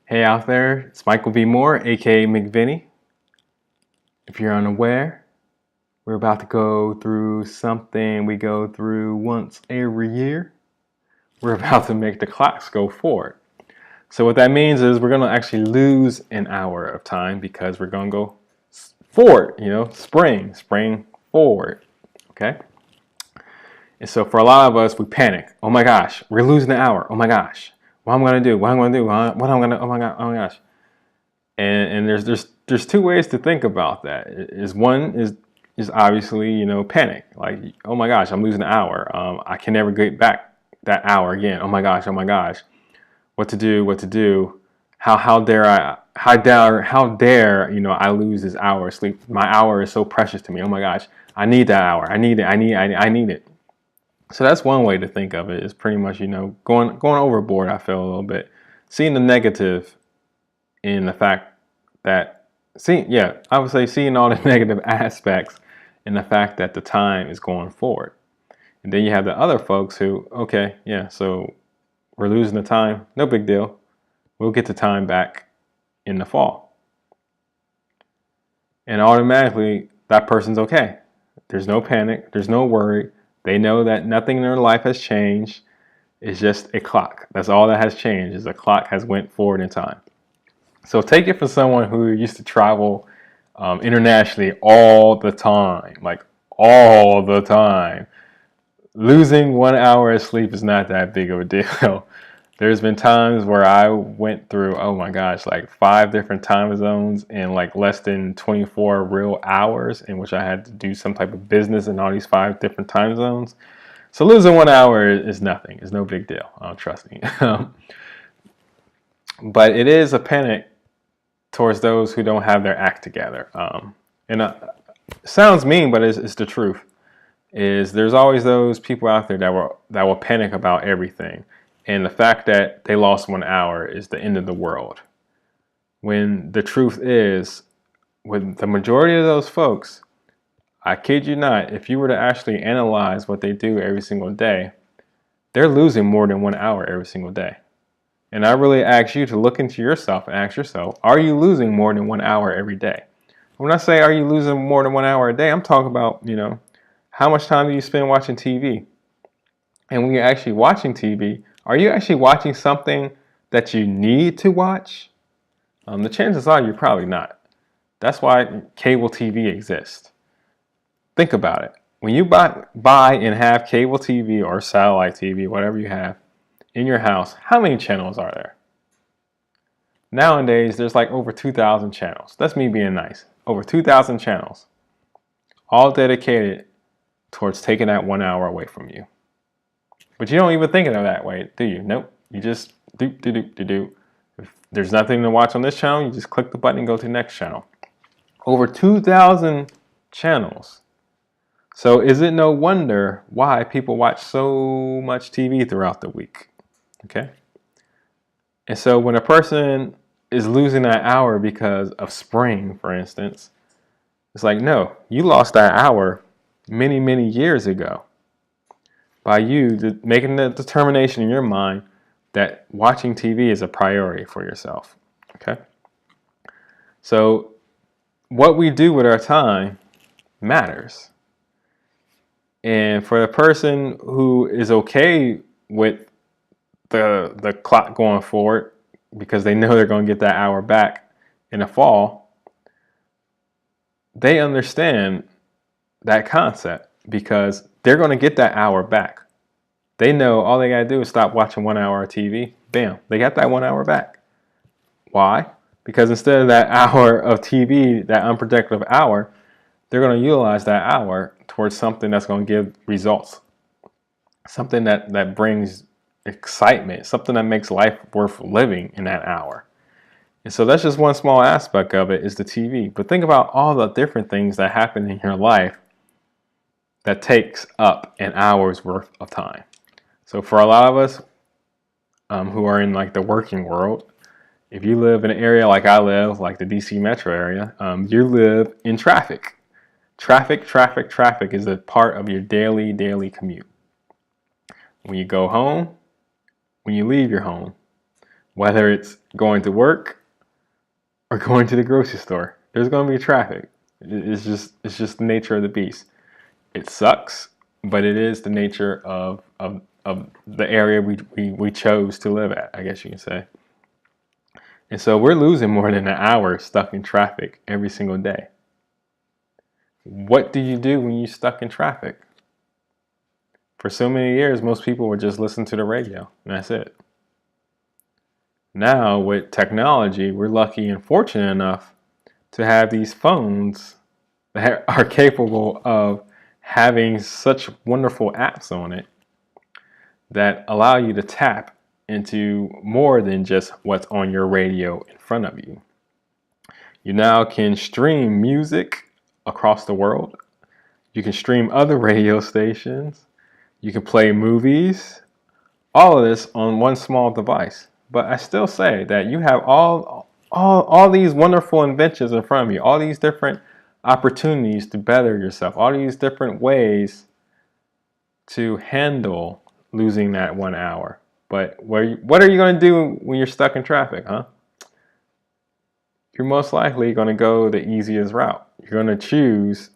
Hey out there, it's Michael V. Moore, aka MicVinny. If you're unaware, we're about to go through something we go through once every year. We're about to make the clocks go forward. So what that means is we're going to actually lose an hour of time because we're going to go forward, spring forward, okay? And so for a lot of us, we panic. Oh my gosh, we're losing an hour. Oh my gosh, what am I going to do? What am I going to do? Oh my gosh. And there's two ways to think about that. One is obviously panic, like, oh my gosh, I'm losing an hour. I can never get back that hour again. Oh my gosh, what to do? How dare I lose this hour of sleep? My hour is so precious to me. Oh my gosh, I need that hour. I need it. So that's one way to think of it. Is pretty much going overboard. I feel a little bit, seeing the negative in the fact that I would say seeing all the negative aspects in the fact that the time is going forward. And then you have the other folks who, okay, yeah, so we're losing the time, no big deal. We'll get the time back in the fall. And automatically that person's okay. There's no panic, there's no worry. They know that nothing in their life has changed. It's just a clock. That's all that has changed, is a clock has went forward in time. So take it from someone who used to travel internationally all the time, like all the time. Losing 1 hour of sleep is not that big of a deal. There's been times where I went through, oh my gosh, like 5 different time zones in like less than 24 real hours, in which I had to do some type of business in all these 5 different time zones. So losing 1 hour is nothing. It's no big deal. Trust me. But it is a panic towards those who don't have their act together. Sounds mean, but it's the truth. There's always those people out there that will panic about everything, and the fact that they lost 1 hour is the end of the world. When the truth is, with the majority of those folks, I kid you not, if you were to actually analyze what they do every single day, they're losing more than 1 hour every single day. And I really ask you to look into yourself and ask yourself, are you losing more than 1 hour every day? When I say, are you losing more than 1 hour a day, I'm talking about, how much time do you spend watching TV? And when you're actually watching TV, are you actually watching something that you need to watch? The chances are you're probably not. That's why cable TV exists. Think about it. When you buy and have cable TV or satellite TV, whatever you have, in your house, how many channels are there? Nowadays, there's like over 2,000 channels. That's me being nice. Over 2,000 channels, all dedicated towards taking that 1 hour away from you. But you don't even think of it that way, do you? Nope. You just do. If there's nothing to watch on this channel, you just click the button and go to the next channel. Over 2,000 channels. So is it no wonder why people watch so much TV throughout the week? Okay. And so when a person is losing that hour because of spring, for instance, it's like, no, you lost that hour many, many years ago by you making the determination in your mind that watching TV is a priority for yourself. Okay. So what we do with our time matters. And for the person who is okay with the clock going forward because they know they're going to get that hour back in the fall, they understand that concept because they're going to get that hour back. They know all they got to do is stop watching 1 hour of TV. Bam, they got that 1 hour back. Why? Because instead of that hour of TV, that unproductive hour, they're going to utilize that hour towards something that's going to give results. Something that brings excitement, something that makes life worth living in that hour. And so that's just one small aspect of it, is the TV. But think about all the different things that happen in your life that takes up an hour's worth of time. So for a lot of us who are in like the working world, if you live in an area like I live, like the DC metro area, you live in traffic. Traffic is a part of your daily commute. When you go home, when you leave your home, whether it's going to work or going to the grocery store. There's going to be traffic. It's just the nature of the beast. It sucks, but it is the nature of the area we chose to live at, I guess you can say. And so we're losing more than an hour stuck in traffic every single day. What do you do when you're stuck in traffic? For so many years, most people would just listen to the radio, and that's it. Now, with technology, we're lucky and fortunate enough to have these phones that are capable of having such wonderful apps on it that allow you to tap into more than just what's on your radio in front of you. You now can stream music across the world. You can stream other radio stations. You can play movies. All of this on one small device. But I still say that you have all these wonderful inventions in front of you, all these different opportunities to better yourself, all these different ways to handle losing that 1 hour. But what are you going to do when you're stuck in traffic, huh? You're most likely going to go the easiest route. You're going to choose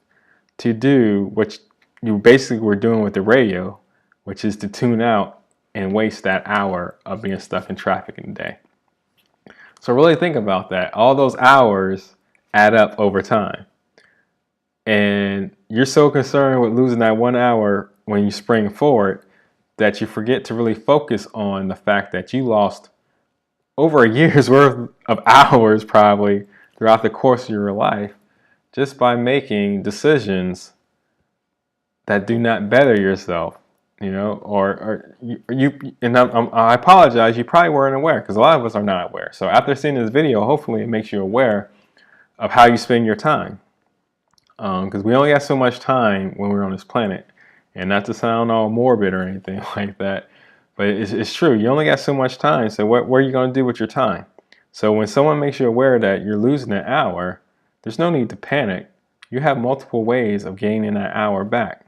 to do what you basically were doing with the radio, which is to tune out and waste that hour of being stuck in traffic in the day. So really think about that. All those hours add up over time. And you're so concerned with losing that 1 hour when you spring forward that you forget to really focus on the fact that you lost over a year's worth of hours probably throughout the course of your life just by making decisions that do not better yourself, or you and I apologize, you probably weren't aware, because a lot of us are not aware. So after seeing this video, hopefully it makes you aware of how you spend your time, because we only have so much time when we're on this planet. And not to sound all morbid or anything like that, but it's true. You only got so much time. So what are you going to do with your time? So when someone makes you aware that you're losing an hour, there's no need to panic. You have multiple ways of gaining that hour back.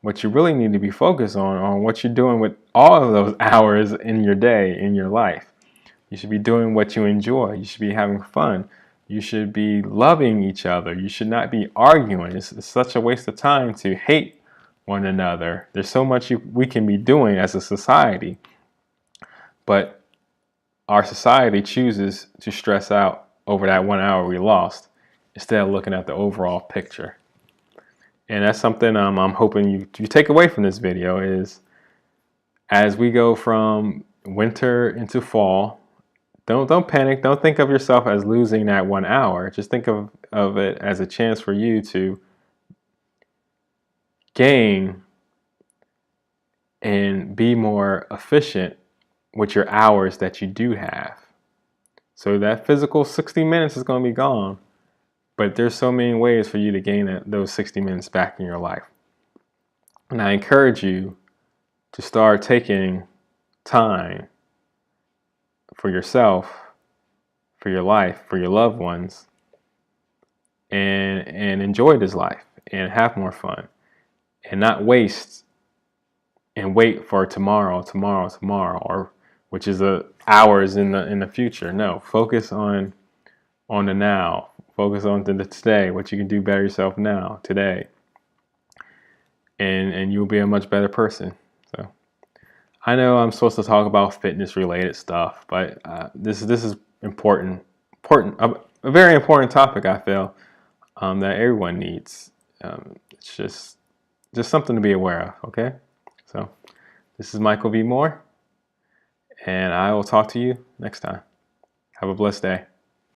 What you really need to be focused on what you're doing with all of those hours in your day, in your life. You should be doing what you enjoy. You should be having fun. You should be loving each other. You should not be arguing. It's such a waste of time to hate one another. There's so much we can be doing as a society, but our society chooses to stress out over that 1 hour we lost instead of looking at the overall picture. And that's something I'm hoping you take away from this video is, as we go from winter into fall, don't panic. Don't think of yourself as losing that 1 hour. Just think of it as a chance for you to gain and be more efficient with your hours that you do have. So that physical 60 minutes is going to be gone, but there's so many ways for you to gain those 60 minutes back in your life. And I encourage you to start taking time for yourself, for your life, for your loved ones, and enjoy this life and have more fun. And not waste and wait for tomorrow, or which is hours in the future. No, focus on the now. Focus on the today, what you can do better yourself now, today, and you'll be a much better person. So I know I'm supposed to talk about fitness related stuff, but this is important, a very important topic. I feel that everyone needs. It's just something to be aware of, okay? So this is Michael V. Moore, and I will talk to you next time. Have a blessed day.